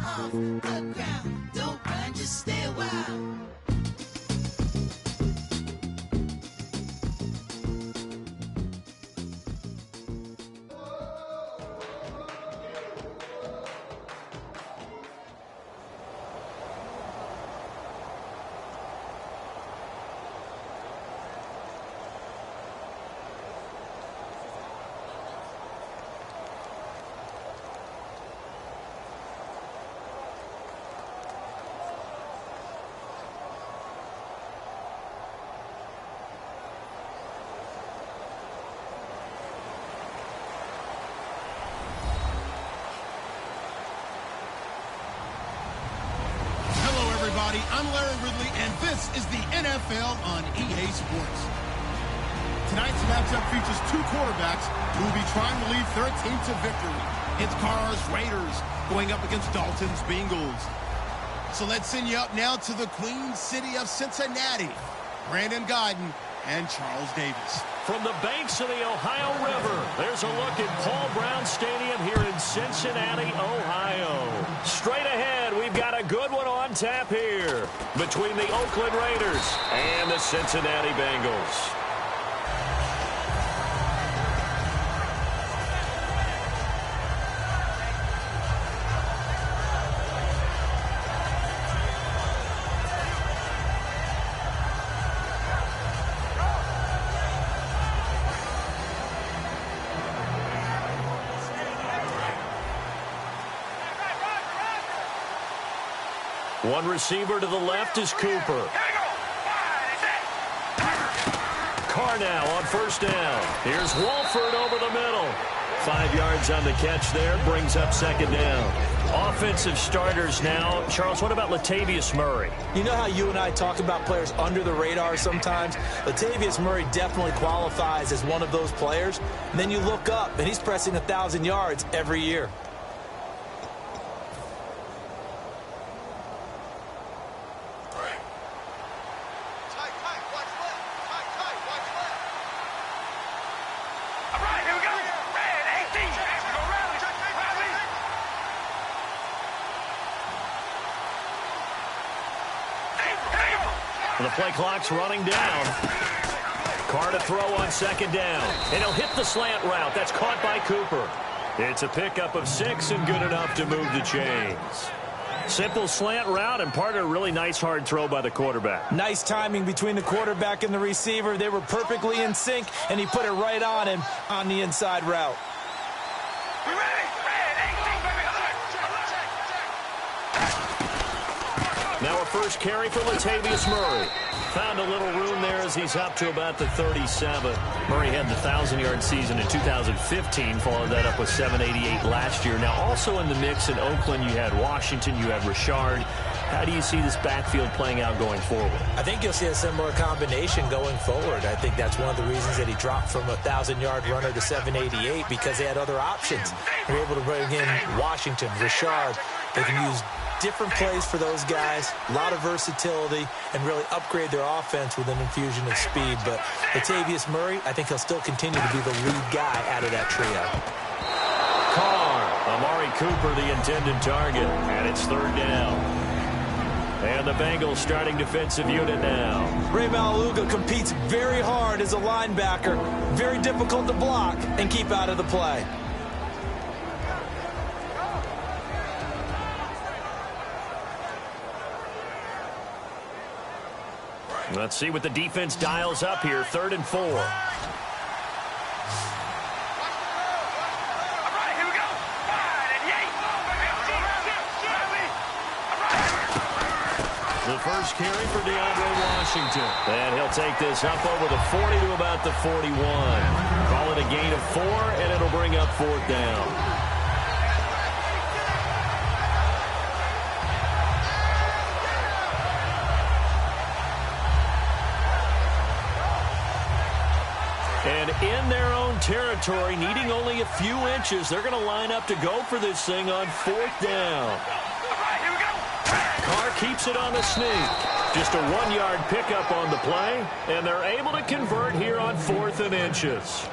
off the ground. Don't run, just stay a while. I'm Larry Ridley, and this is the NFL on EA Sports. Tonight's matchup features two quarterbacks who will be trying to lead their team to victory. It's Carr's Raiders going up against Dalton's Bengals. So let's send you up now to the Queen City of Cincinnati. Brandon Godden and Charles Davis. From the banks of the Ohio River, there's a look at Paul Brown Stadium here in Cincinnati, Ohio. Straight ahead, we've got a good one on tap here between the Oakland Raiders and the Cincinnati Bengals. One receiver to the left is Cooper. Carr now on first down. Here's Wolford over the middle. 5 yards on the catch there, brings up second down. Offensive starters now. Charles, what about Latavius Murray? You know how you and I talk about players under the radar sometimes? Latavius Murray definitely qualifies as one of those players. And then you look up, and he's pressing 1,000 yards every year. The play clock's running down. Carr to throw on second down. And he'll hit the slant route. That's caught by Cooper. It's a pickup of 6 and good enough to move the chains. Simple slant route and part of a really nice hard throw by the quarterback. Nice timing between the quarterback and the receiver. They were perfectly in sync, and he put it right on him on the inside route. Now a first carry for Latavius Murray. Found a little room there as he's up to about the 37. Murray had the 1,000-yard season in 2015, followed that up with 788 last year. Now also in the mix in Oakland, you had Washington, you had Richard. How do you see this backfield playing out going forward? I think you'll see a similar combination going forward. I think that's one of the reasons that he dropped from a 1,000-yard runner to 788, because they had other options. They were able to bring in Washington, Richard. They can use different plays for those guys, a lot of versatility, and really upgrade their offense with an infusion of speed. But Latavius Murray, I think he'll still continue to be the lead guy out of that trio. Carr, Amari Cooper, the intended target, and it's third down. And the Bengals starting defensive unit now. Ray Malaluga competes very hard as a linebacker, very difficult to block and keep out of the play. Let's see what the defense dials up here. 3rd and 4. The first carry for DeAndre Washington. And he'll take this up over the 40 to about the 41. Call it a gain of 4, and it'll bring up 4th down. And in their own territory, needing only a few inches, they're going to line up to go for this thing on 4th down. Carr keeps it on the sneak. Just a 1-yard pickup on the play, and they're able to convert here on 4th and inches.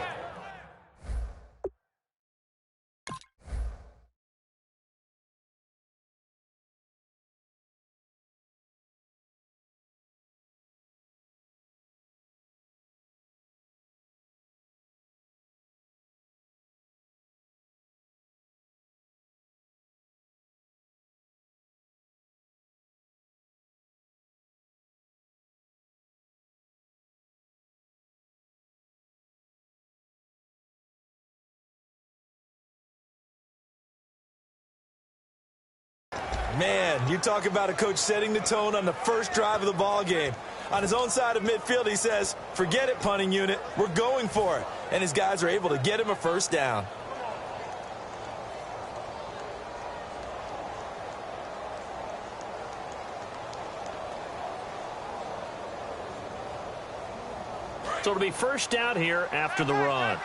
Man, you talk about a coach setting the tone on the first drive of the ball game. On his own side of midfield, he says, forget it, punting unit. We're going for it. And his guys are able to get him a first down. So it'll be first down here after the run.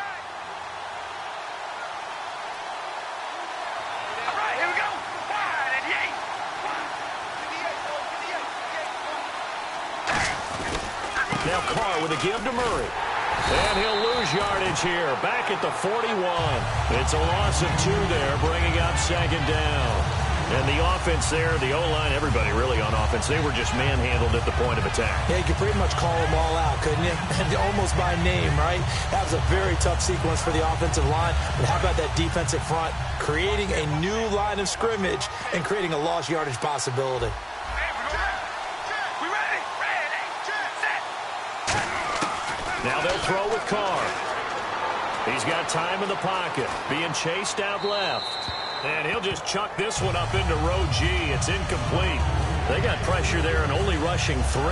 Now Carr with a give to Murray. And he'll lose yardage here. Back at the 41. It's a loss of 2 there, bringing up second down. And the offense there, the O-line, everybody really on offense, they were just manhandled at the point of attack. Yeah, you could pretty much call them all out, couldn't you? Almost by name, right? That was a very tough sequence for the offensive line. But how about that defensive front creating a new line of scrimmage and creating a lost yardage possibility? Now they'll throw with Carr. He's got time in the pocket, being chased out left. And he'll just chuck this one up into row G. It's incomplete. They got pressure there and only rushing 3.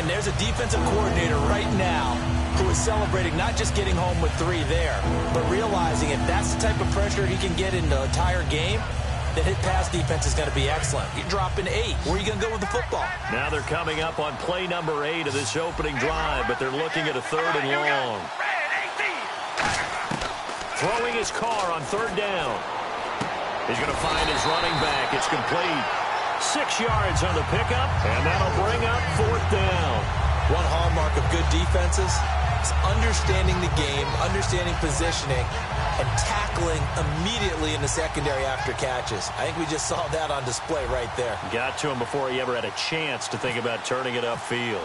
And there's a defensive coordinator right now who is celebrating not just getting home with 3 there, but realizing if that's the type of pressure he can get in the entire game, then his pass defense is going to be excellent. You're dropping 8. Where are you going to go with the football? Now they're coming up on play number 8 of this opening drive, but they're looking at a 3rd and long. Throwing his Carr on 3rd down. He's going to find his running back. It's complete. 6 yards on the pickup, and that'll bring up 4th down. One hallmark of good defenses is understanding the game, understanding positioning, and tackling immediately in the secondary after catches. I think we just saw that on display right there. Got to him before he ever had a chance to think about turning it upfield.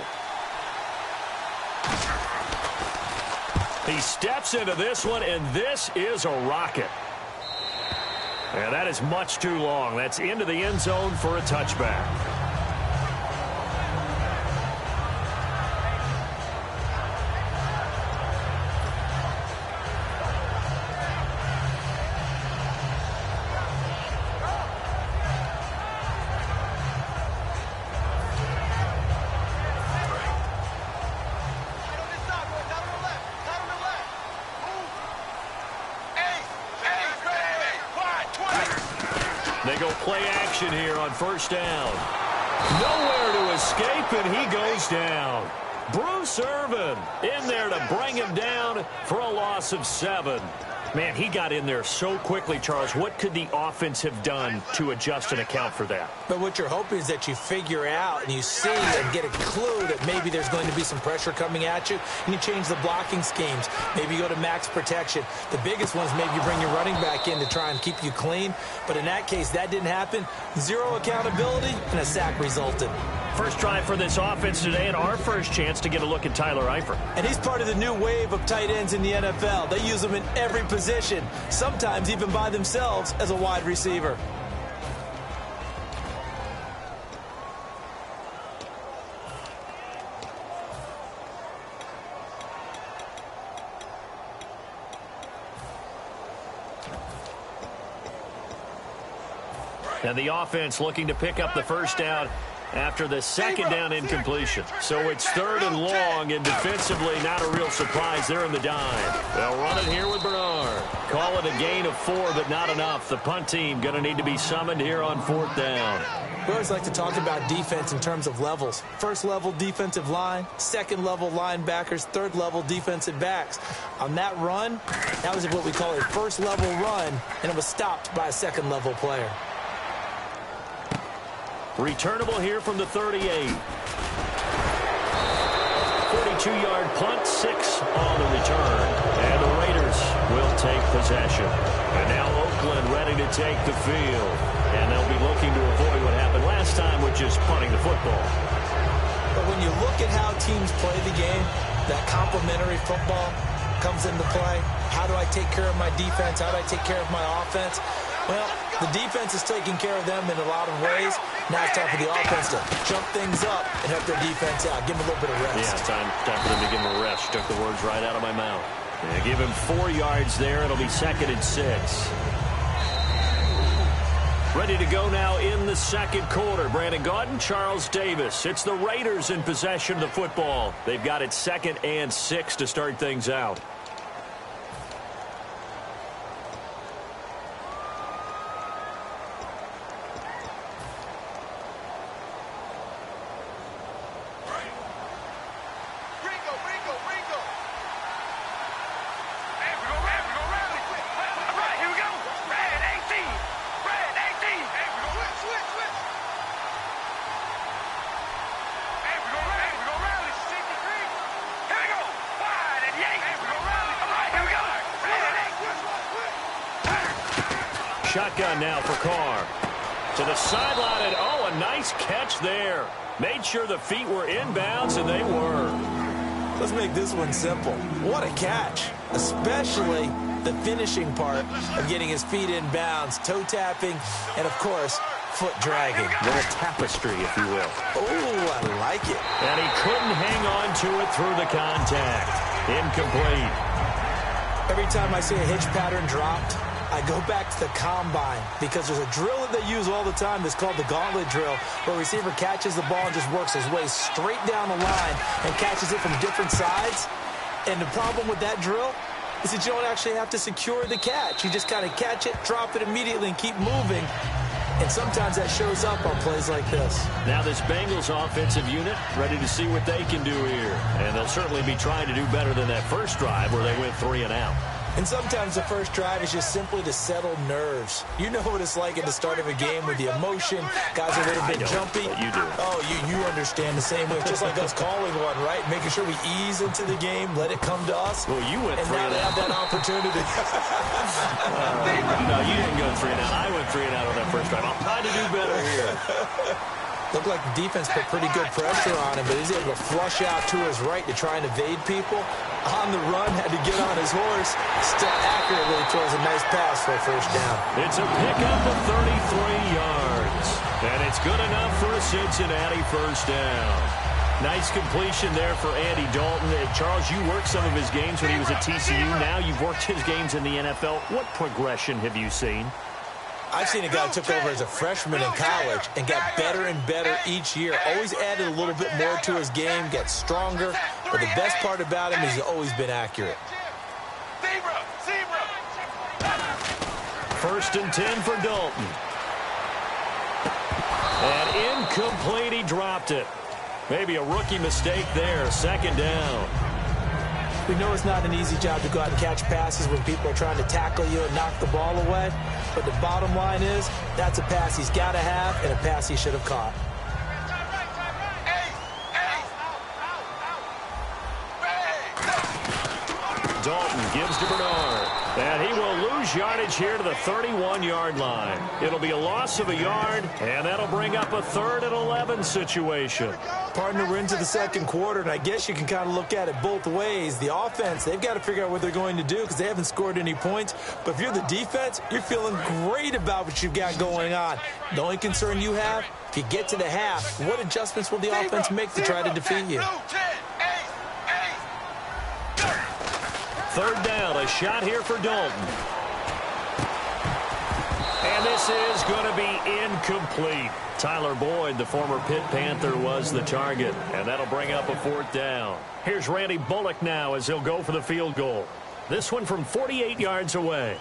He steps into this one, and this is a rocket. And that is much too long. That's into the end zone for a touchback. They go play action here on 1st down. Nowhere to escape, and he goes down. Bruce Irvin in there to bring him down for a loss of 7. Man, he got in there so quickly, Charles. What could the offense have done to adjust and account for that? But what you're hoping is that you figure out and you see and get a clue that maybe there's going to be some pressure coming at you, and you change the blocking schemes. Maybe you go to max protection. The biggest ones, maybe you bring your running back in to try and keep you clean. But in that case, that didn't happen. 0 accountability, and a sack resulted. First drive for this offense today, and our first chance to get a look at Tyler Eifert. And he's part of the new wave of tight ends in the NFL. They use them in every position, sometimes even by themselves as a wide receiver. And the offense looking to pick up the first down after the second down incompletion. So it's 3rd and long, and defensively not a real surprise there in the dime. They'll run it here with Bernard. Call it a gain of 4, but not enough. The punt team going to need to be summoned here on 4th down. We always like to talk about defense in terms of levels. 1st level defensive line, 2nd level linebackers, 3rd level defensive backs. On that run, that was what we call a 1st level run, and it was stopped by a 2nd level player. Returnable here from the 38. 42-yard punt, 6 on the return. And the Raiders will take possession. And now Oakland ready to take the field. And they'll be looking to avoid what happened last time, which is punting the football. But when you look at how teams play the game, that complementary football comes into play. How do I take care of my defense? How do I take care of my offense? Well, the defense is taking care of them in a lot of ways. Now it's time for the offense to jump things up and help their defense out. Give them a little bit of rest. Yeah, time for them to give him a rest. Took the words right out of my mouth. Yeah, give him 4 yards there. It'll be 2nd and 6. Ready to go now in the second quarter. Brandon Gaudin, Charles Davis. It's the Raiders in possession of the football. They've got it 2nd and 6 to start things out. Shotgun now for Carr. To the sideline, and oh, a nice catch there. Made sure the feet were inbounds, and they were. Let's make this one simple. What a catch, especially the finishing part of getting his feet in bounds, toe tapping, and, of course, foot dragging. A little tapestry, if you will. Oh, I like it. And he couldn't hang on to it through the contact. Incomplete. Every time I see a hitch pattern dropped, I go back to the combine because there's a drill that they use all the time that's called the gauntlet drill, where a receiver catches the ball and just works his way straight down the line and catches it from different sides. And the problem with that drill is that you don't actually have to secure the catch. You just kind of catch it, drop it immediately, and keep moving. And sometimes that shows up on plays like this. Now this Bengals offensive unit ready to see what they can do here. And they'll certainly be trying to do better than that first drive where they went 3 and out. And sometimes the first drive is just simply to settle nerves. You know what it's like at the start of a game with the emotion. Guys are a little bit jumpy. You do. Oh, you understand the same way. It's just like us calling one, right? Making sure we ease into the game, let it come to us. Well, you went 3 and out. And now they have that opportunity. No, you didn't go 3 and out. I went 3 and out on that first drive. I'll try to do better here. Looked like the defense put pretty good pressure on him, but he's able to flush out to his right to try and evade people. On the run, had to get on his horse. Still accurately throws a nice pass for a first down. It's a pickup of 33 yards. And it's good enough for a Cincinnati first down. Nice completion there for Andy Dalton. And Charles, you worked some of his games when he was at TCU. Now you've worked his games in the NFL. What progression have you seen? I've seen a guy who took over as a freshman in college and got better and better each year. Always added a little bit more to his game, got stronger. But the best part about him is he's always been accurate. 1st and 10 for Dalton. And incomplete, he dropped it. Maybe a rookie mistake there, 2nd down. We know it's not an easy job to go out and catch passes when people are trying to tackle you and knock the ball away. But the bottom line is, that's a pass he's got to have and a pass he should have caught. Dalton gives to Bernard. And he will lose yardage here to the 31-yard line. It'll be a loss of a yard, and that'll bring up a 3rd and 11 situation. Partner, we're into the second quarter, and I guess you can kind of look at it both ways. The offense, they've got to figure out what they're going to do because they haven't scored any points. But if you're the defense, you're feeling great about what you've got going on. The only concern you have, if you get to the half, what adjustments will the offense make to try to defeat you? 3rd down, a shot here for Dalton. And this is going to be incomplete. Tyler Boyd, the former Pitt Panther, was the target. And that'll bring up a 4th down. Here's Randy Bullock now as he'll go for the field goal. This one from 48 yards away.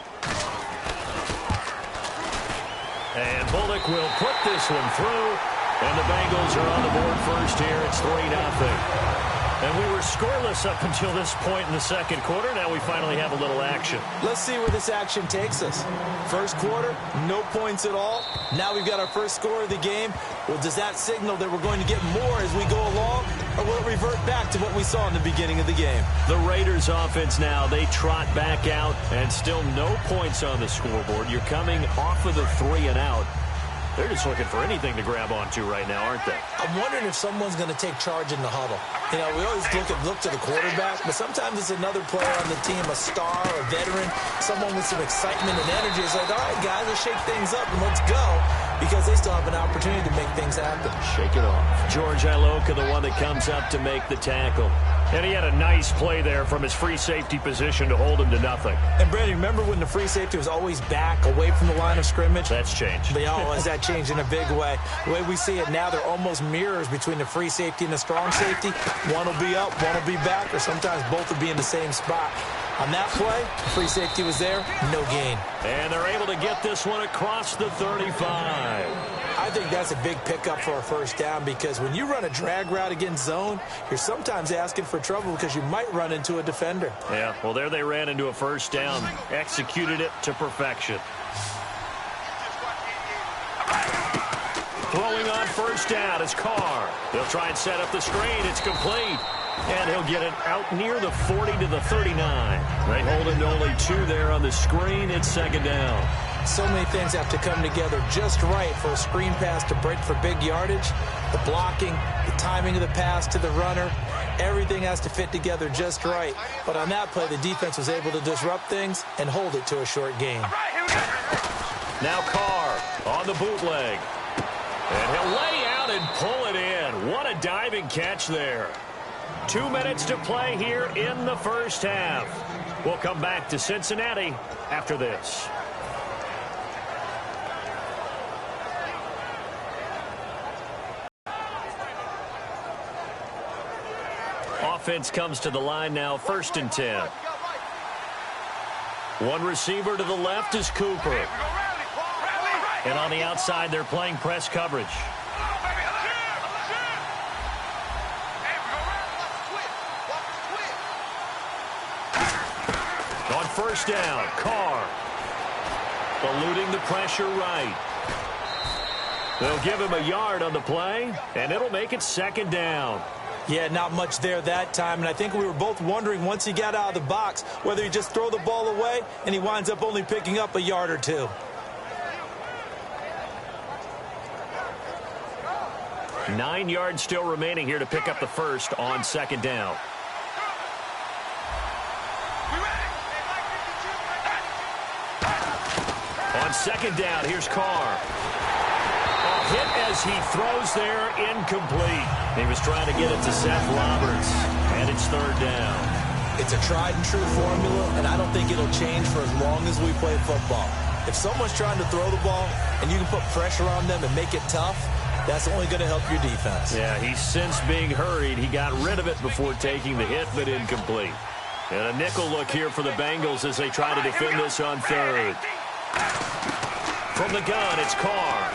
And Bullock will put this one through. And the Bengals are on the board first here. It's 3-0. And we were scoreless up until this point in the second quarter. Now we finally have a little action. Let's see where this action takes us. First quarter, no points at all. Now we've got our first score of the game. Well, does that signal that we're going to get more as we go along? Or will it revert back to what we saw in the beginning of the game? The Raiders offense now, they trot back out and still no points on the scoreboard. You're coming off of the 3 and out. They're just looking for anything to grab onto right now, aren't they? I'm wondering if someone's going to take charge in the huddle. You know, we always look to the quarterback, but sometimes it's another player on the team, a star, a veteran, someone with some excitement and energy. It's like, all right, guys, let's shake things up and let's go, because they still have an opportunity to make things happen. Shake it off. George Iloka, the one that comes up to make the tackle. And he had a nice play there from his free safety position to hold him to nothing. And, Brandon, remember when the free safety was always back away from the line of scrimmage? That's changed. Has that changed in a big way? The way we see it now, they're almost mirrors between the free safety and the strong safety. One will be up, one will be back, or sometimes both will be in the same spot. On that play, free safety was there, no gain. And they're able to get this one across the 35. I think that's a big pickup for a first down because when you run a drag route against zone, you're sometimes asking for trouble because you might run into a defender. Yeah, well, there they ran into a first down, executed it to perfection. Throwing on first down is Carr. They'll try and set up the screen. It's complete. And he'll get it out near the 40 to the 39. They hold him to only 2 there on the screen. It's second down. So many things have to come together just right for a screen pass to break for big yardage. The blocking, the timing of the pass to the runner, everything has to fit together just right. But on that play, the defense was able to disrupt things and hold it to a short gain. Now Carr on the bootleg. And he'll lay out and pull it in. What a diving catch there. 2 minutes to play here in the first half. We'll come back to Cincinnati after this. Offense comes to the line now, 1st and 10. One receiver to the left is Cooper. And on the outside, they're playing press coverage. On first down, Carr. Eluding the pressure right. They'll give him a yard on the play, and it'll make it second down. Yeah, not much there that time, and I think we were both wondering once he got out of the box whether he just throw the ball away and he winds up only picking up a yard or 2. Nine yards still remaining here to pick up the first on second down. On second down, here's Carr. A hit as he throws there, incomplete. He was trying to get it to Seth Roberts, and it's third down. It's a tried-and-true formula, and I don't think it'll change for as long as we play football. If someone's trying to throw the ball and you can put pressure on them and make it tough, that's only going to help your defense. Yeah, he's since being hurried. He got rid of it before taking the hit, but incomplete. And a nickel look here for the Bengals as they try to defend this on third. From the gun, it's Carr.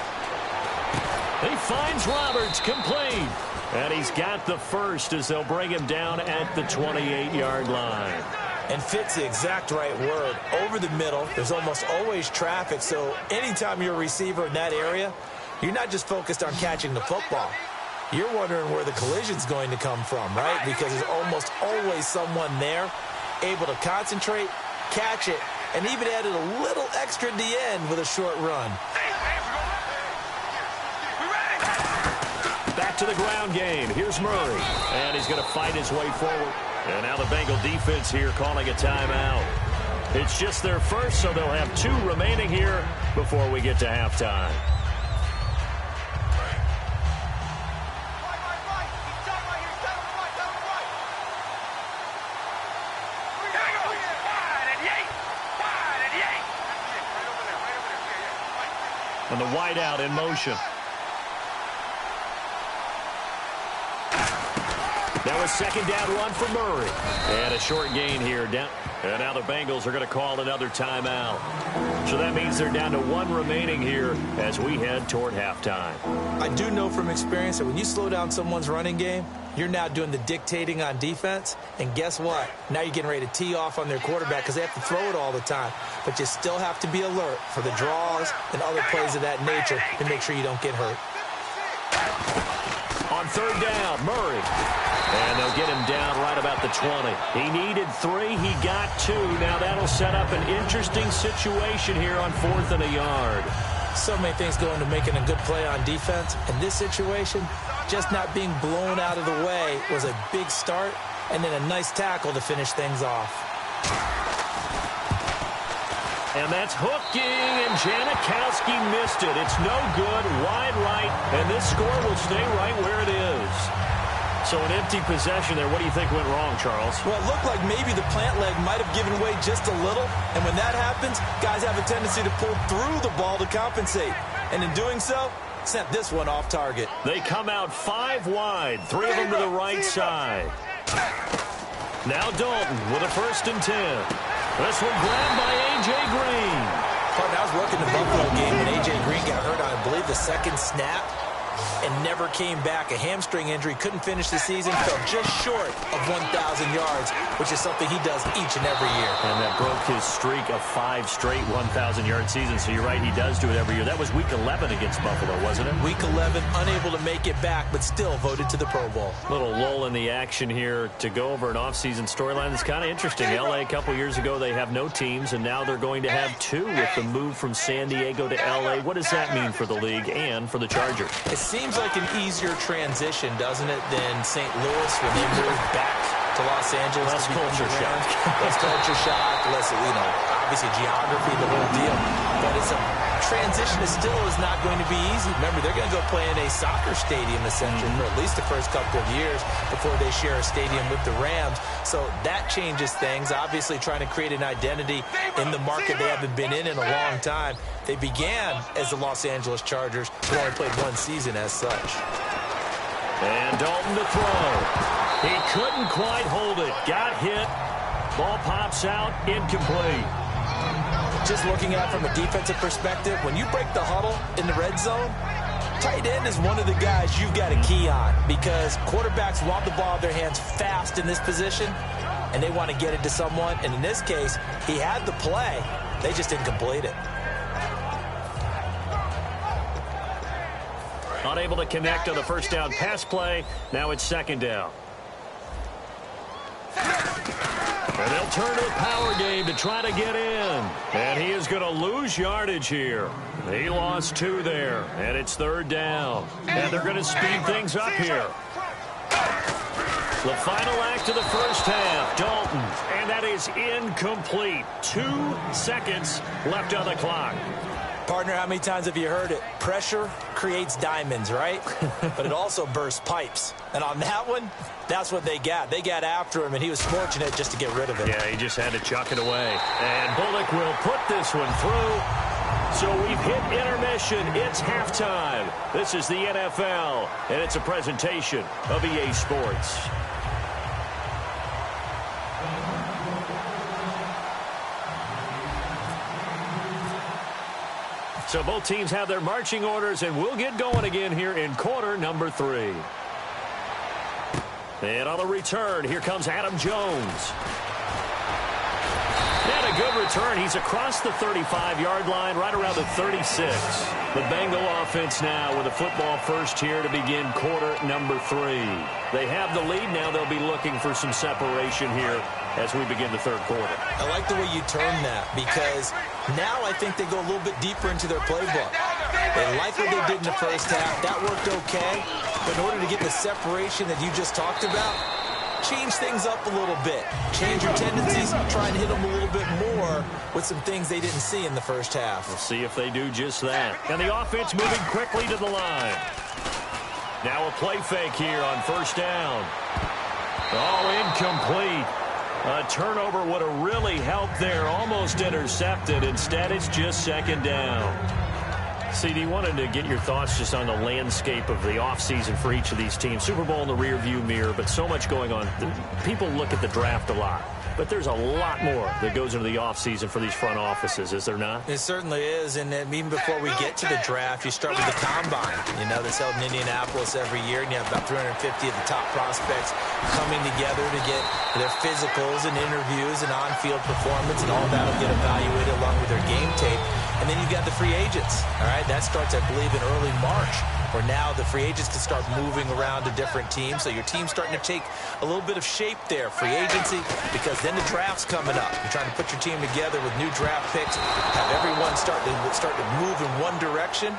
He finds Roberts, complete. And he's got the first as they'll bring him down at the 28-yard line. And fits the exact right word. Over the middle, there's almost always traffic, so anytime you're a receiver in that area, you're not just focused on catching the football. You're wondering where the collision's going to come from, right? Because there's almost always someone there able to concentrate, catch it, and even added a little extra at the end with a short run. Back to the ground game. Here's Murray. And he's going to fight his way forward. And now the Bengal defense here calling a timeout. It's just their first, so they'll have 2 remaining here before we get to halftime. And the wideout in motion. Now a second down run for Murray. And a short gain here. Down. And now the Bengals are going to call another timeout. So that means they're down to 1 remaining here as we head toward halftime. I do know from experience that when you slow down someone's running game, you're now doing the dictating on defense. And guess what? Now you're getting ready to tee off on their quarterback because they have to throw it all the time. But you still have to be alert for the draws and other plays of that nature to make sure you don't get hurt. On third down, Murray. And they'll get him down right about the 20. He needed 3. He got 2. Now that'll set up an interesting situation here on 4th and a yard. So many things go into making a good play on defense. In this situation, just not being blown out of the way was a big start, and then a nice tackle to finish things off. And that's hooking, and Janikowski missed it. It's no good, wide right, and this score will stay right where it is. So an empty possession there. What do you think went wrong, Charles? Well, it looked like maybe the plant leg might have given way just a little. And when that happens, guys have a tendency to pull through the ball to compensate. And in doing so, sent this one off target. They come out 5 wide, 3 of them to the right side. Now Dalton with a 1st and 10. This one grabbed by A.J. Green. Partner, I was working the Buffalo game when A.J. Green got hurt on, I believe, the 2nd snap and never came back. A hamstring injury, couldn't finish the season, fell just short of 1,000 yards, which is something he does each and every year. And that broke his streak of 5 straight 1,000-yard seasons. So you're right, he does do it every year. That was Week 11 against Buffalo, wasn't it? Week 11, unable to make it back, but still voted to the Pro Bowl. Little lull in the action here to go over an offseason storyline that's kind of interesting. L.A. a couple years ago, they have no teams, and now they're going to have 2 with the move from San Diego to L.A. What does that mean for the league and for the Chargers? It seems like an easier transition, doesn't it, than St. Louis when they moved back to Los Angeles. Less culture shock. Less culture shock, less, obviously geography, the whole deal. But it's a transition that still is not going to be easy. Remember, they're going to go play in a soccer stadium, essentially, for at least the first couple of years before they share a stadium with the Rams. So that changes things. Obviously, trying to create an identity in the market they haven't been in a long time. They began as the Los Angeles Chargers, but only played 1 season as such. And Dalton to throw. He couldn't quite hold it. Got hit. Ball pops out. Incomplete. Just looking at it from a defensive perspective, when you break the huddle in the red zone, tight end is one of the guys you've got a key on because quarterbacks want the ball in their hands fast in this position, and they want to get it to someone. And in this case, he had the play. They just didn't complete it. Unable to connect on the first down pass play. Now it's 2nd down. And they'll turn to the power game to try to get in. And he is going to lose yardage here. He lost 2 there. And it's 3rd down. And they're going to speed things up here. The final act of the first half, Dalton. And that is incomplete. 2 seconds left on the clock. Partner, how many times have you heard it? Pressure creates diamonds, right? But it also bursts pipes. And on that one, that's what they got. They got after him, and he was fortunate just to get rid of it. Yeah, he just had to chuck it away. And Bullock will put this one through. So we've hit intermission. It's halftime. This is the NFL, and it's a presentation of EA Sports. So both teams have their marching orders, and we'll get going again here in quarter number 3. And on the return, here comes Adam Jones. And a good return. He's across the 35-yard line, right around the 36. The Bengal offense now with a football first here to begin quarter number 3. They have the lead. Now they'll be looking for some separation here as we begin the 3rd quarter. I like the way you turn that because now I think they go a little bit deeper into their playbook. They like what they did in the first half. That worked okay. But in order to get the separation that you just talked about, change things up a little bit. Change your tendencies, try and hit them a little bit more with some things they didn't see in the first half. We'll see if they do just that. And the offense moving quickly to the line. Now a play fake here on 1st down. Oh, incomplete. A turnover would have really helped there. Almost intercepted. Instead, it's just 2nd down. CD, wanted to get your thoughts just on the landscape of the offseason for each of these teams. Super Bowl in the rearview mirror, but so much going on. People look at the draft a lot, but there's a lot more that goes into the offseason for these front offices, is there not? It certainly is, and even before we get to the draft, you start with the combine. That's held in Indianapolis every year, and you have about 350 of the top prospects coming together to get their physicals and interviews and on-field performance, and all that will get evaluated along with their game tape. And then you've got the free agents, all right? That starts, I believe, in early March, where now the free agents can start moving around to different teams. So your team's starting to take a little bit of shape there, free agency, because then the draft's coming up. You're trying to put your team together with new draft picks, have everyone start to move in one direction.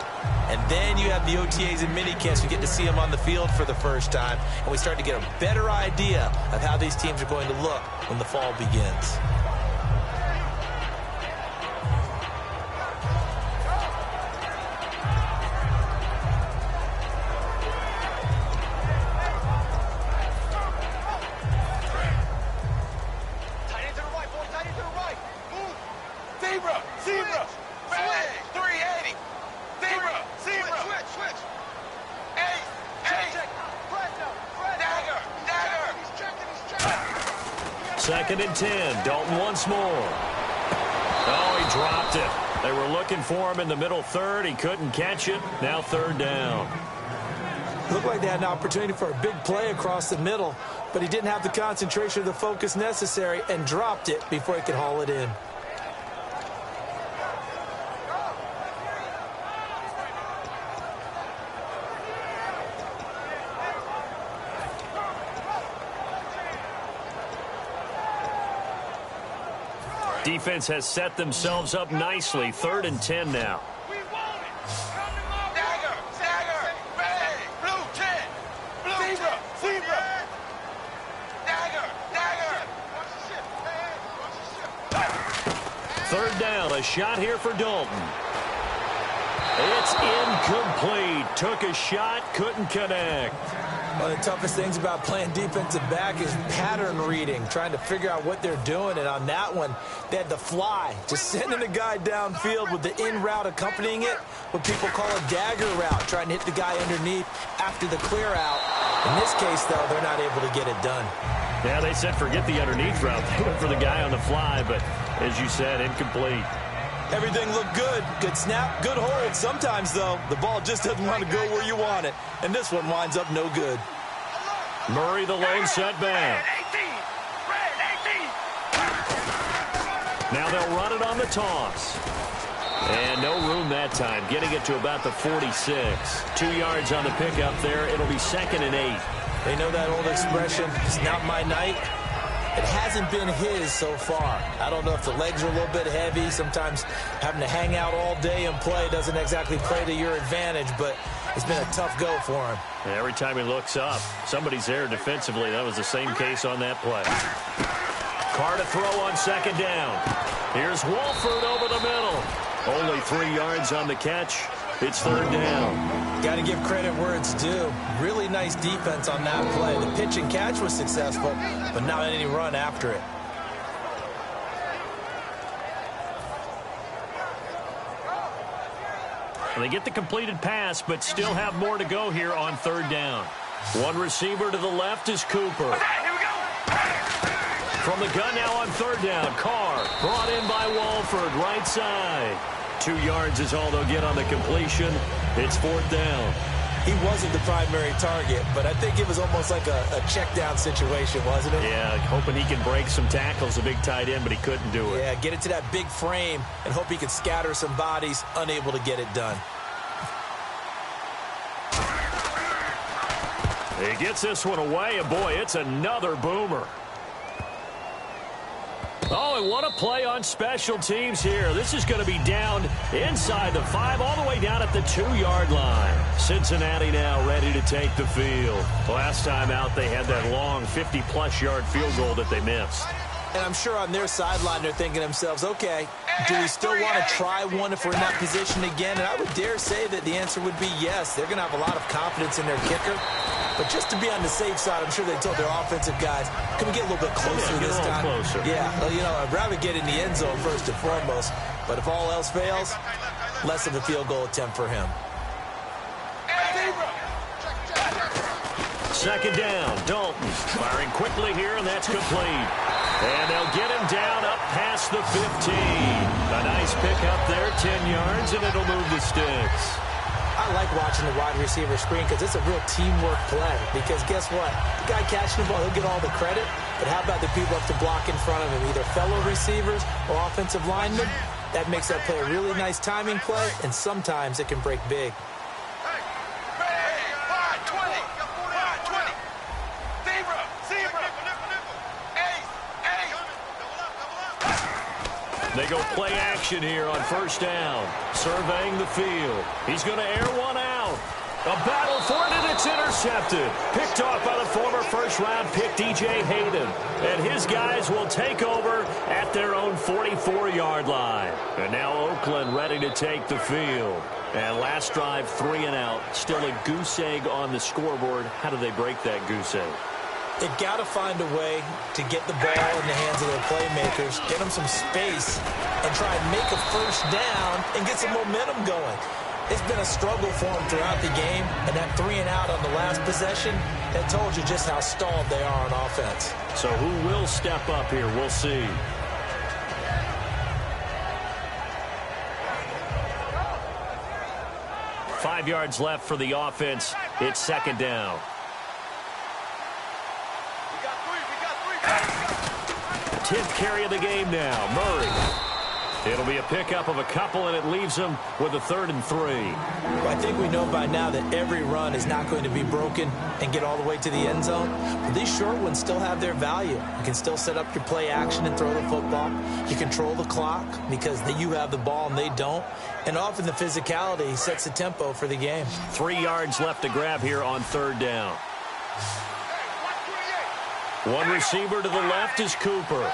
And then you have the OTAs and minicamps. You get to see them on the field for the first time. And we start to get a better idea of how these teams are going to look when the fall begins. 2nd and 10. Dalton once more. Oh, he dropped it. They were looking for him in the middle third. He couldn't catch it. Now 3rd down. Looked like they had an opportunity for a big play across the middle, but he didn't have the concentration or the focus necessary and dropped it before he could haul it in. Defense has set themselves up nicely. 3rd and 10 now. Third down, a shot here for Dalton. It's incomplete. Took a shot, couldn't connect. One of the toughest things about playing defensive back is pattern reading, trying to figure out what they're doing. And on that one, they had to fly, just sending a guy downfield with the in route accompanying it, what people call a dagger route, trying to hit the guy underneath after the clear out. In this case, though, they're not able to get it done. Yeah, they said forget the underneath route. They went for the guy on the fly, but as you said, incomplete. Everything looked good. Good snap, good hold. Sometimes, though, the ball just doesn't want to go where you want it. And this one winds up no good. Murray, the lone setback. Now they'll run it on the toss. And no room that time, getting it to about the 46. 2 yards on the pickup there. It'll be 2nd and 8. They know that old expression, it's not my night. It hasn't been his so far. I don't know if the legs are a little bit heavy. Sometimes having to hang out all day and play doesn't exactly play to your advantage, but it's been a tough go for him. And every time he looks up, somebody's there defensively. That was the same case on that play. Carr to throw on 2nd down. Here's Walford over the middle. Only 3 yards on the catch. It's 3rd down. Got to give credit where it's due. Really nice defense on that play. The pitch and catch was successful, but not any run after it. They get the completed pass, but still have more to go here on 3rd down. One receiver to the left is Cooper. From the gun now on 3rd down, Carr brought in by Walford, right side. 2 yards is all they'll get on the completion. It's 4th down. He wasn't the primary target, but I think it was almost like a check down situation, wasn't it? Yeah, hoping he can break some tackles, a big tight end, but he couldn't do it. Yeah, get it to that big frame and hope he could scatter some bodies, unable to get it done. He gets this one away, and boy, it's another boomer. Oh, and what a play on special teams here. This is going to be down inside the 5, all the way down at the 2-yard line. Cincinnati now ready to take the field. Last time out, they had that long 50-plus yard field goal that they missed. And I'm sure on their sideline, they're thinking to themselves, okay, do we still want to try one if we're in that position again? And I would dare say that the answer would be yes. They're going to have a lot of confidence in their kicker. But just to be on the safe side, I'm sure they told their offensive guys, can we get a little bit closer this time? Closer. Yeah, well, you know, I'd rather get in the end zone first and foremost. But if all else fails, less of a field goal attempt for him. 2nd down, Dalton firing quickly here, and that's complete. And they'll get him down up past the 15. A nice pick up there, 10 yards, and it'll move the sticks. I like watching the wide receiver screen because it's a real teamwork play. Because guess what? The guy catching the ball, he'll get all the credit. But how about the people up to block in front of him, either fellow receivers or offensive linemen? That makes that play a really nice timing play, and sometimes it can break big. They go play action here on 1st down. Surveying the field. He's going to air one out. A battle for it, and it's intercepted. Picked off by the former 1st-round pick, DJ Hayden. And his guys will take over at their own 44-yard line. And now Oakland ready to take the field. And last drive, 3 and out. Still a goose egg on the scoreboard. How do they break that goose egg? They've got to find a way to get the ball in the hands of their playmakers, get them some space, and try and make a 1st down and get some momentum going. It's been a struggle for him throughout the game, and that 3-and-out on the last possession, that told you just how stalled they are on offense. So who will step up here? We'll see. Five yards left for the offense. It's second down. Tenth carry of the game now. Murray. It'll be a pickup of a couple, and it leaves them with a 3rd and 3. Well, I think we know by now that every run is not going to be broken and get all the way to the end zone. But these short ones still have their value. You can still set up your play action and throw the football. You control the clock because you have the ball and they don't. And often the physicality sets the tempo for the game. 3 yards left to grab here on 3rd down. One receiver to the left is Cooper.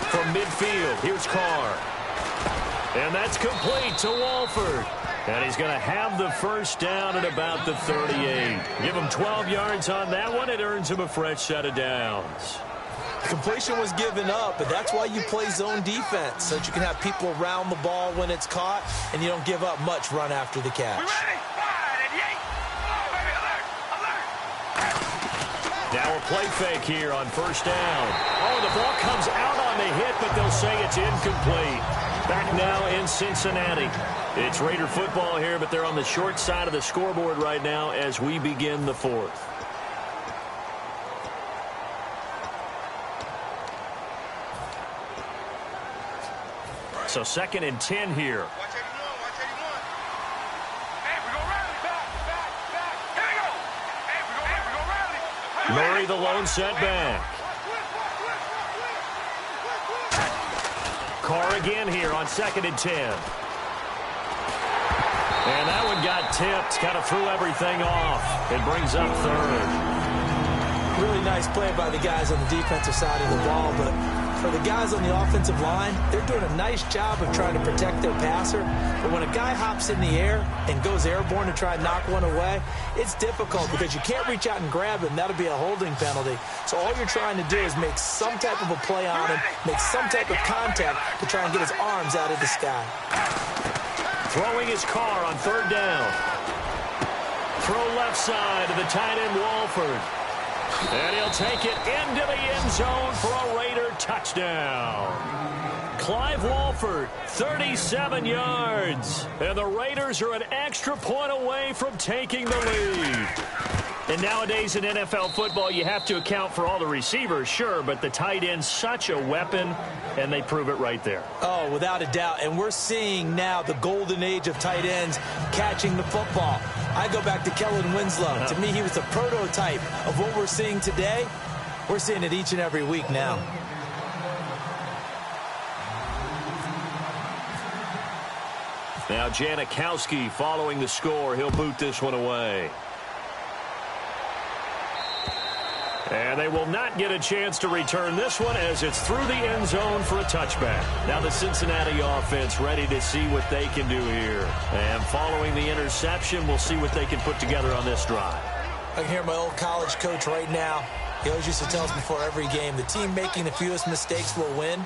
From midfield, here's Carr. And that's complete to Walford. And he's going to have the first down at about the 38. Give him 12 yards on that one. It earns him a fresh set of downs. Completion was given up, but that's why you play zone defense, so that you can have people around the ball when it's caught, and you don't give up much run after the catch. Now a play fake here on first down. Oh, the ball comes out on the hit, but they'll say it's incomplete. Back now in Cincinnati. It's Raider football here, but they're on the short side of the scoreboard right now as we begin the 4th. So 2nd and 10 here. Murray the lone setback. Carr again here on 2nd and 10. And that one got tipped. Kind of threw everything off. It brings up 3rd. Really nice play by the guys on the defensive side of the ball, but for the guys on the offensive line, they're doing a nice job of trying to protect their passer. But when a guy hops in the air and goes airborne to try and knock one away, it's difficult because you can't reach out and grab him. That'll be a holding penalty. So all you're trying to do is make some type of a play on him, make some type of contact to try and get his arms out of the sky. Throwing his Carr on 3rd down. Throw left side to the tight end Walford. And he'll take it into the end zone for a Raider touchdown. Clive Walford, 37 yards. And the Raiders are an extra point away from taking the lead. And nowadays in NFL football, you have to account for all the receivers, sure, but the tight end's such a weapon, and they prove it right there. Oh, without a doubt. And we're seeing now the golden age of tight ends catching the football. I go back to Kellen Winslow. To me, he was a prototype of what we're seeing today. We're seeing it each and every week now. Now Janikowski following the score. He'll boot this one away. And they will not get a chance to return this one as it's through the end zone for a touchback. Now the Cincinnati offense ready to see what they can do here. And following the interception, we'll see what they can put together on this drive. I can hear my old college coach right now. He always used to tell us before every game, the team making the fewest mistakes will win.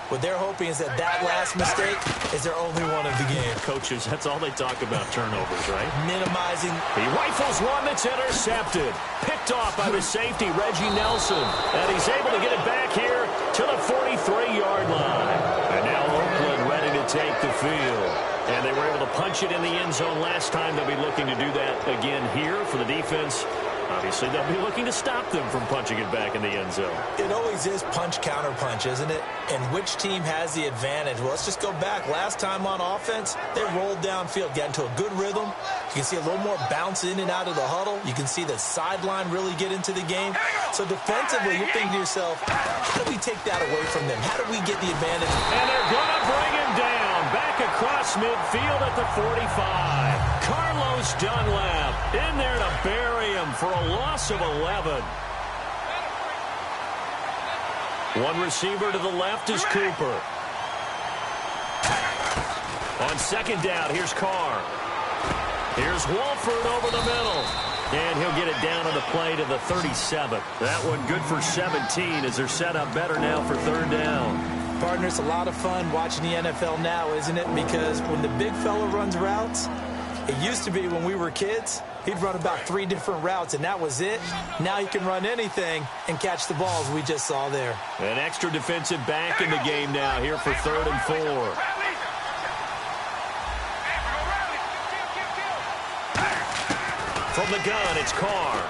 What they're hoping is that last mistake is their only one of the game. Coaches, that's all they talk about, turnovers, right? Minimizing. He rifles one that's intercepted. Picked off by the safety, Reggie Nelson. And he's able to get it back here to the 43-yard line. And now Oakland ready to take the field. And they were able to punch it in the end zone last time. They'll be looking to do that again here for the defense. Obviously, they'll be looking to stop them from punching it back in the end zone. It always is punch-counter-punch, isn't it? And which team has the advantage? Well, let's just go back. Last time on offense, they rolled downfield, got into a good rhythm. You can see a little more bounce in and out of the huddle. You can see the sideline really get into the game. So defensively, you're thinking to yourself, how do we take that away from them? How do we get the advantage? And they're going to bring him down. Back across midfield at the 45. Carlos Dunlap in there to bury him for a loss of 11. One receiver to the left is Cooper. On second down, here's Carr. Here's Walford over the middle. And he'll get it down on the play to the 37. That one good for 17 as they're set up better now for third down. Partner, it's a lot of fun watching the NFL now, isn't it? Because when the big fella runs routes, it used to be when we were kids, he'd run about 3 different routes, and that was it. Now he can run anything and catch the balls we just saw there. An extra defensive back in the game now here for 3rd and 4. From the gun, it's Carr.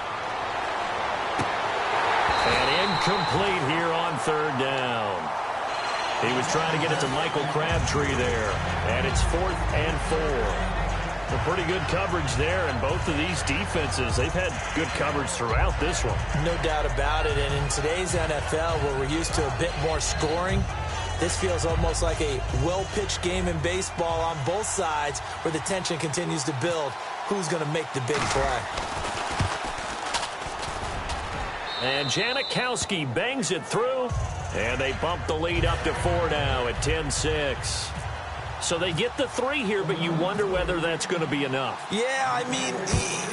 And incomplete here on 3rd down. He was trying to get it to Michael Crabtree there. And it's 4th and 4. A pretty good coverage there, and both of these defenses, they've had good coverage throughout this one. No doubt about it, and in today's NFL, where we're used to a bit more scoring, this feels almost like a well-pitched game in baseball on both sides, where the tension continues to build. Who's going to make the big play? And Janikowski bangs it through, and they bump the lead up to 4 now at 10-6. So they get the 3 here, but you wonder whether that's going to be enough. Yeah, I mean,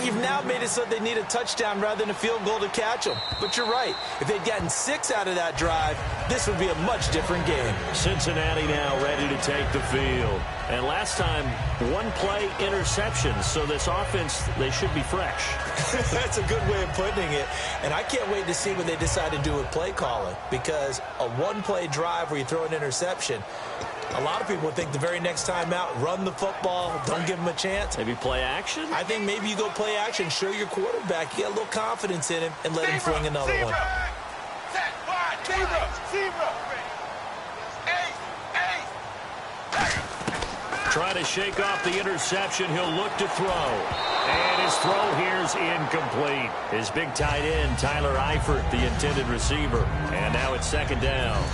you've now made it so they need a touchdown rather than a field goal to catch them. But you're right. If they'd gotten 6 out of that drive, this would be a much different game. Cincinnati now ready to take the field. And last time, 1-play interception. So this offense, they should be fresh. That's a good way of putting it. And I can't wait to see what they decide to do with play calling. Because a 1-play drive where you throw an interception, a lot of people would think the very next time out, run the football, don't give him a chance. Maybe play action? I think maybe you go play action, show your quarterback, you get a little confidence in him, and let him fling another one. Try to shake off the interception. He'll look to throw. And his throw here's incomplete. His big tight end, Tyler Eifert, the intended receiver. And now it's 2nd down.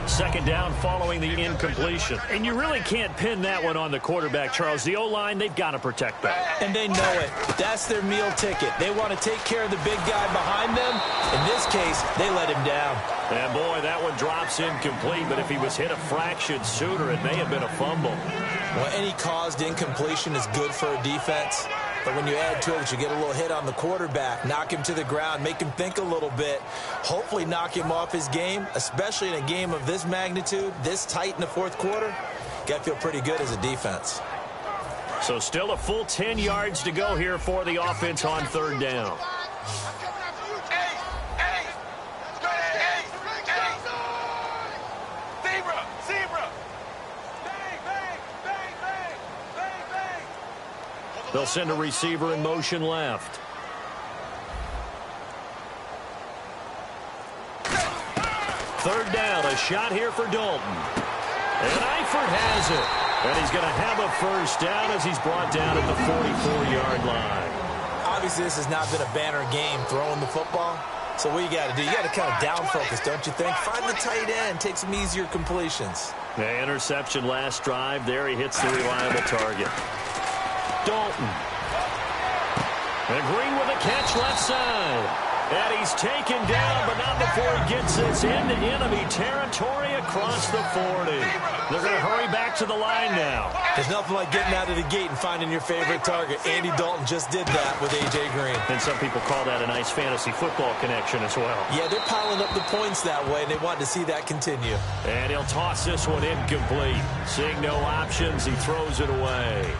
2nd down following the incompletion. And you really can't pin that one on the quarterback, Charles. The O-line, they've got to protect that. And they know it. That's their meal ticket. They want to take care of the big guy behind them. In this case, they let him down. And boy, that one drops incomplete. But if he was hit a fraction sooner, it may have been a fumble. Well, any caused incompletion is good for a defense. But when you add to it, you get a little hit on the quarterback, knock him to the ground, make him think a little bit, hopefully knock him off his game, especially in a game of this magnitude, this tight in the 4th quarter. Got to feel pretty good as a defense. So still a full 10 yards to go here for the offense on 3rd down. They'll send a receiver in motion left. Third down, a shot here for Dalton. And Eifert has it. And he's going to have a first down as he's brought down at the 44-yard line. Obviously, this has not been a banner game throwing the football. So what you got to do, you got to kind of down focus, don't you think? Find the tight end, take some easier completions. The interception last drive. There he hits the reliable target. Dalton. And Green with a catch left side. And he's taken down, but not before he gets this into enemy territory across the 40. They're going to hurry back to the line now. There's nothing like getting out of the gate and finding your favorite target. Andy Dalton just did that with A.J. Green. And some people call that a nice fantasy football connection as well. Yeah, they're piling up the points that way, and they want to see that continue. And he'll toss this one incomplete. Seeing no options, he throws it away.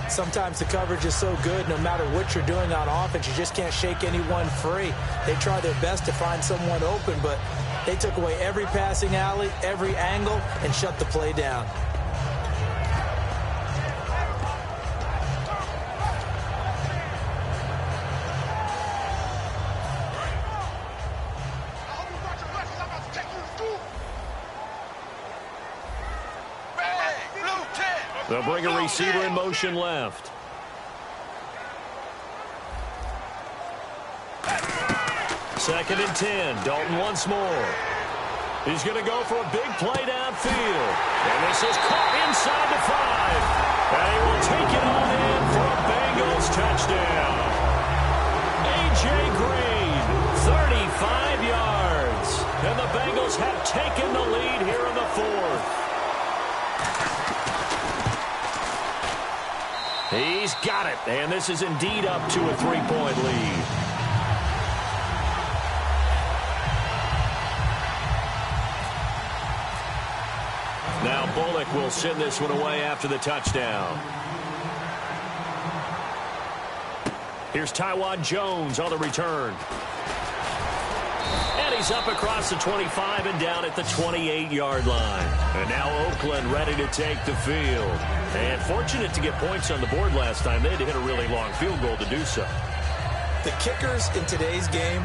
Sometimes the coverage is so good, no matter what you're doing on offense, you just can't shake anyone free. They try their best to find someone open, but they took away every passing alley, every angle, and shut the play down. They'll bring a receiver in motion left. Second and 10. Dalton once more. He's going to go for a big play downfield. And this is caught inside the 5. And he will take it on in for a Bengals touchdown. A.J. Green, 35 yards. And the Bengals have taken the lead here in the 4th. He's got it, and this is indeed up to a 3-point lead. Bullock will send this one away after the touchdown. Here's Taiwan Jones on the return. And he's up across the 25 and down at the 28-yard line. And now Oakland ready to take the field. And fortunate to get points on the board last time. They had to hit a really long field goal to do so. The kickers in today's game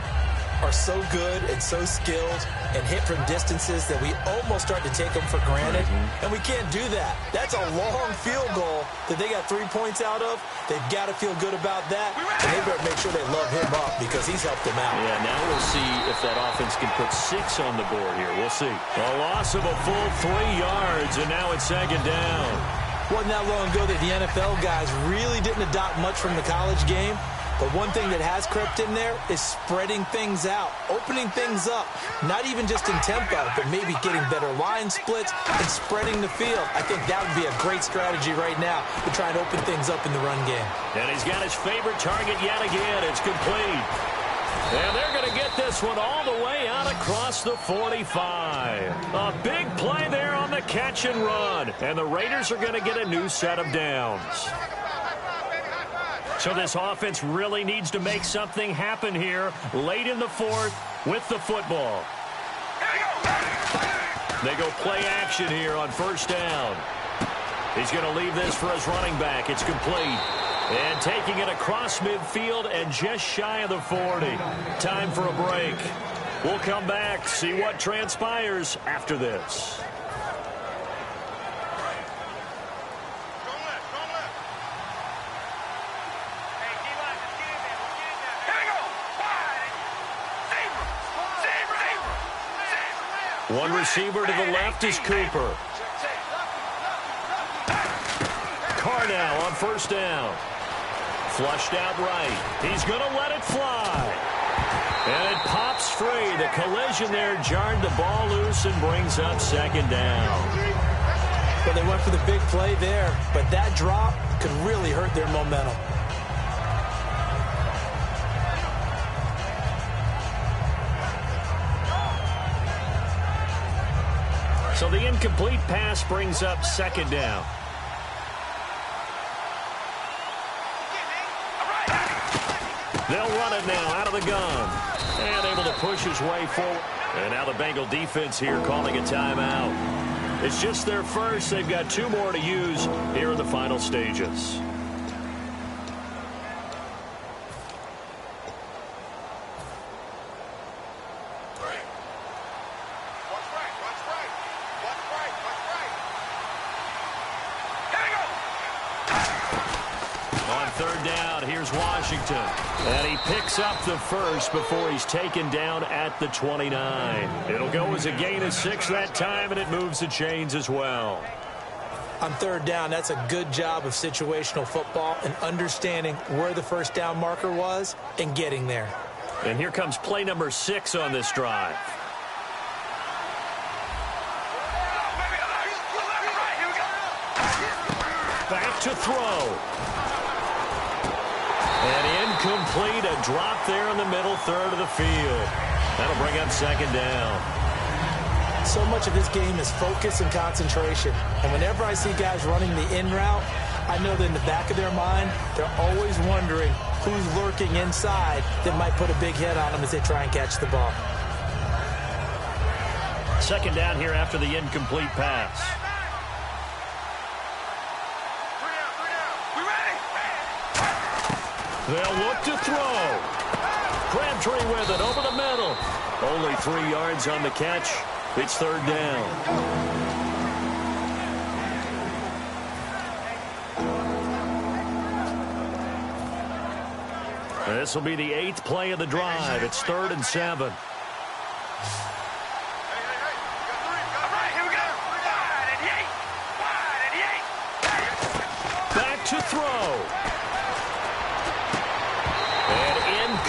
are so good and so skilled and hit from distances that we almost start to take them for granted. And we can't do that. That's a long field goal that they got 3 points out of. They've got to feel good about that. And they better make sure they love him up because he's helped them out. Yeah, now we'll see if that offense can put 6 on the board here. We'll see. A loss of a full 3 yards, and now it's second down. Wasn't that long ago that the NFL guys really didn't adopt much from the college game. But one thing that has crept in there is spreading things out, opening things up, not even just in tempo, but maybe getting better line splits and spreading the field. I think that would be a great strategy right now to try and open things up in the run game. And he's got his favorite target yet again. It's complete. And they're going to get this one all the way out across the 45. A big play there on the catch and run. And the Raiders are going to get a new set of downs. So this offense really needs to make something happen here late in the fourth with the football. They go play action here on first down. He's going to leave this for his running back. It's complete. And taking it across midfield and just shy of the 40. Time for a break. We'll come back, see what transpires after this. One receiver to the left is Cooper. Carr now on first down. Flushed out right. He's going to let it fly. And it pops free. The collision there jarred the ball loose and brings up second down. Well, they went for the big play there, but that drop could really hurt their momentum. So the incomplete pass brings up second down. They'll run it now out of the gun. And able to push his way forward. And now the Bengal defense here calling a timeout. It's just their first. They've got 2 more to use here in the final stages. Washington. And he picks up the first before he's taken down at the 29. It'll go as a gain of 6 that time, and it moves the chains as well. On third down, that's a good job of situational football and understanding where the first down marker was and getting there. And here comes play number 6 on this drive. Back to throw. And incomplete, a drop there in the middle third of the field. That'll bring up second down. So much of this game is focus and concentration. And whenever I see guys running the in route, I know that in the back of their mind, they're always wondering who's lurking inside that might put a big hit on them as they try and catch the ball. Second down here after the incomplete pass. They'll look to throw. Crabtree with it over the middle. Only 3 yards on the catch. It's third down. This will be the 8th play of the drive. It's 3rd and 7. Back to throw.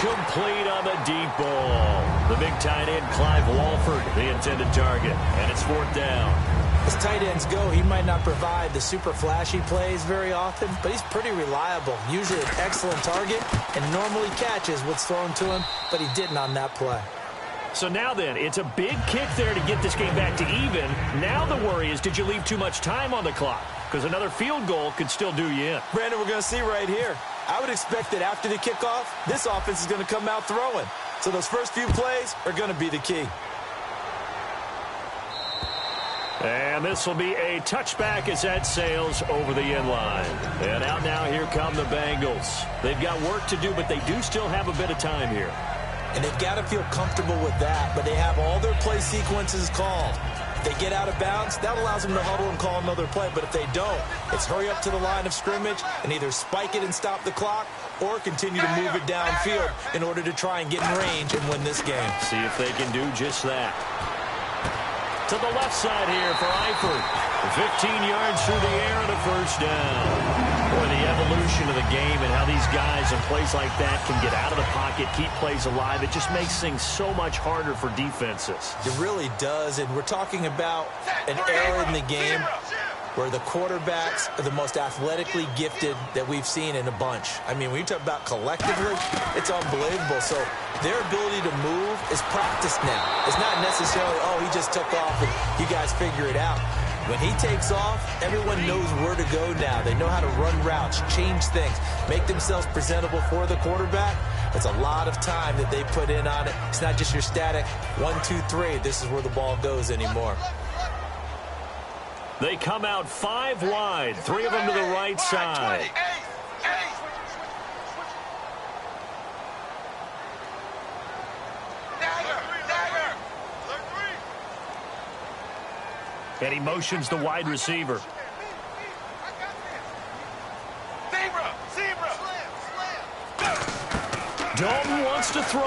Complete on the deep ball. The big tight end, Clive Walford, the intended target. And it's 4th down. As tight ends go, he might not provide the super flashy plays very often, but he's pretty reliable. Usually an excellent target and normally catches what's thrown to him, but he didn't on that play. So now then, it's a big kick there to get this game back to even. Now the worry is, did you leave too much time on the clock? Because another field goal could still do you in. Brandon, we're going to see right here. I would expect that after the kickoff, this offense is going to come out throwing. So those first few plays are going to be the key. And this will be a touchback as that sails over the end line. And out now, here come the Bengals. They've got work to do, but they do still have a bit of time here. And they've got to feel comfortable with that, but they have all their play sequences called. If they get out of bounds, that allows them to huddle and call another play. But if they don't, it's hurry up to the line of scrimmage and either spike it and stop the clock or continue to move it downfield in order to try and get in range and win this game. See if they can do just that. To the left side here for Eifert. 15 yards through the air and a first down. Boy, the evolution of the game and how these guys in plays like that can get out of the pocket, keep plays alive, it just makes things so much harder for defenses. It really does, and we're talking about an era in the game where the quarterbacks are the most athletically gifted that we've seen in a bunch. I mean, when you talk about collectively, it's unbelievable. So their ability to move is practiced now. It's not necessarily, oh, he just took off and you guys figure it out. When he takes off, everyone knows where to go now. They know how to run routes, change things, make themselves presentable for the quarterback. It's a lot of time that they put in on it. It's not just your static 1, 2, 3. This is where the ball goes anymore. They come out 5 wide, 3 of them to the right side. And he motions the wide receiver. Dalton wants to throw.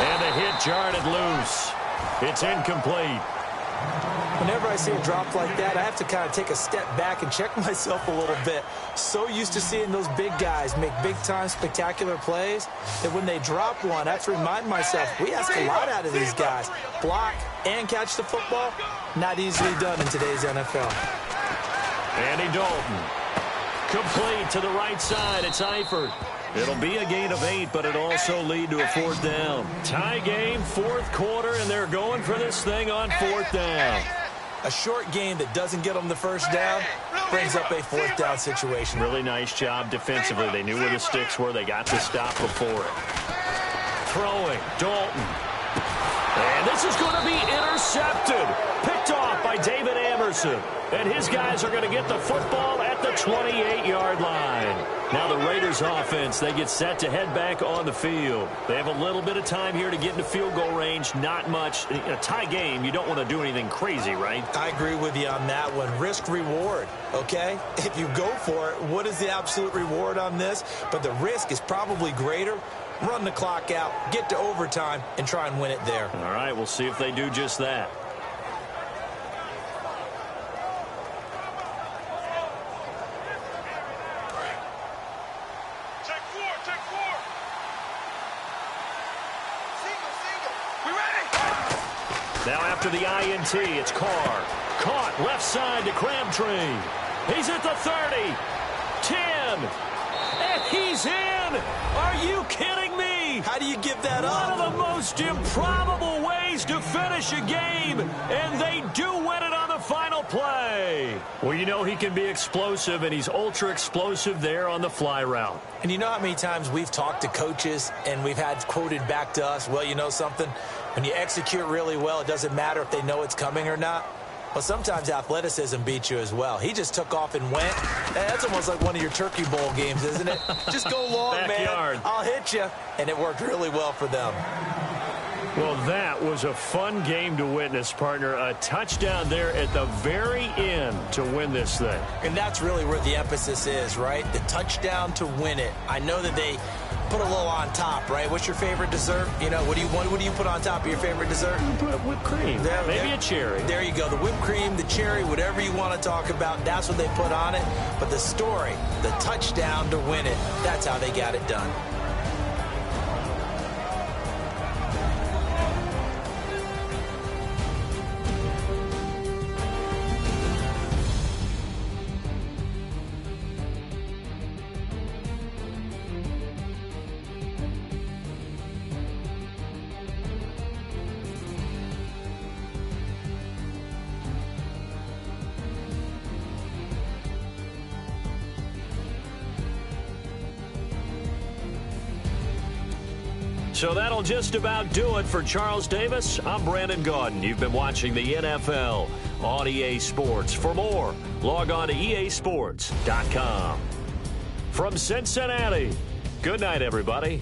And the hit jarred it loose. It's incomplete. Whenever I see a drop like that, I have to kind of take a step back and check myself a little bit. So used to seeing those big guys make big-time spectacular plays that when they drop one, I have to remind myself, we ask a lot out of these guys. Block and catch the football, not easily done in today's NFL. Andy Dalton. Complete to the right side. It's Eifert. It'll be a gain of 8, but it'll also lead to a 4th down. Tie game, 4th quarter, and they're going for this thing on 4th down. A short game that doesn't get them the first down brings up a 4th down situation. Really nice job defensively. They knew where the sticks were. They got the stop before it. Throwing, Dalton. And this is going to be intercepted. Picked off by David Amerson. And his guys are going to get the football at the 28-yard line. Now the Raiders offense, they get set to head back on the field. They have a little bit of time here to get into field goal range. Not much. In a tie game, you don't want to do anything crazy, right? I agree with you on that one. Risk reward, okay? If you go for it, what is the absolute reward on this? But the risk is probably greater. Run the clock out, get to overtime, and try and win it there. All right, we'll see if they do just that. Now after the INT, it's Carr. Caught left side to Crabtree. He's at the 30. 10. And he's in. Are you kidding me? How do you give that up? One of the most improbable ways to finish a game. And they do win it on the final play. Well, you know he can be explosive, and he's ultra explosive there on the fly route. And you know how many times we've talked to coaches and we've had quoted back to us, well, you know something? When you execute really well, it doesn't matter if they know it's coming or not. Well, sometimes athleticism beats you as well. He just took off and went. That's almost like one of your Turkey Bowl games, isn't it? Just go long, Backyard. man. I'll hit you. And it worked really well for them. Well, that was a fun game to witness, partner. A touchdown there at the very end to win this thing. And that's really where the emphasis is, right? The touchdown to win it. I know that they put a little on top, right? What's your favorite dessert? You know, what do you put on top of your favorite dessert? Put whipped cream. Maybe a cherry. There you go. The whipped cream, the cherry, whatever you want to talk about, that's what they put on it. But the story, the touchdown to win it, that's how they got it done. So that'll just about do it for Charles Davis. I'm Brandon Gaudin. You've been watching the NFL on EA Sports. For more, log on to easports.com. From Cincinnati, good night, everybody.